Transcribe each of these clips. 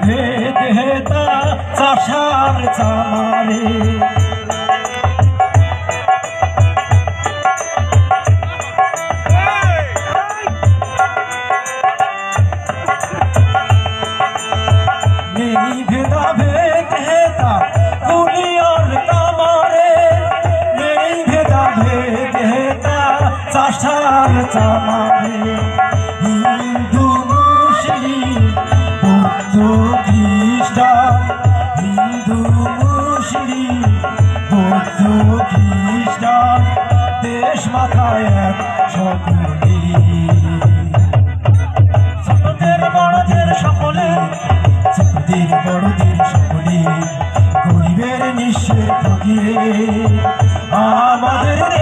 ভেদ হেতা চাষার চামারে নেই ভেদা ভেদ হেতা কুলিয়ার কামারে নেই ভেদা ভেদ হেতা চাষার চামারে হিন্দু মুসলিম বৌদ্ধ খ্রিস্টান হিন্দু মুসলিম বৌদ্ধ খ্রিস্টান দেশ মাথায় এক সকলে ছোটদের বড়দের সকলে ছোটদের বড়দের সকলে গরিবের নিঃস্বের ফকিরে আমাদের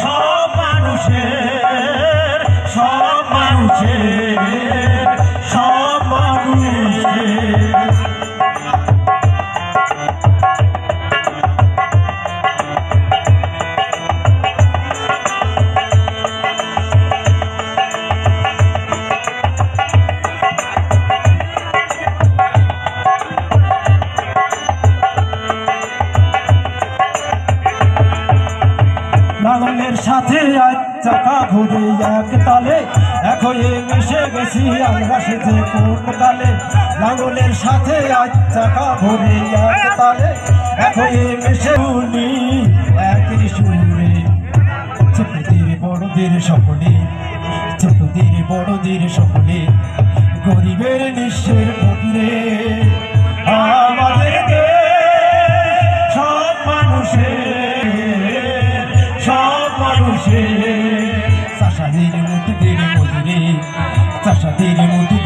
সব মানুষের সব মানুষের সব মানুষের লাঙলের সাথে আজ চাকা ঘুরে এক তালে এখন মিশে গেছি আমরা সেজে কোন কালে লাঙলের সাথে আজ চাকা ঘুরে এক তালে এখন মিশে উনি একই সুরে ছোটদের বড়দের সকলে ছোটদের বড়দের সকলে গরিবের নিঃস্বের ফকিরে আমাদের সব মানুষের সব মানুষের চাষাদের মধ্যে মজুরে চাষাদের মধ্যে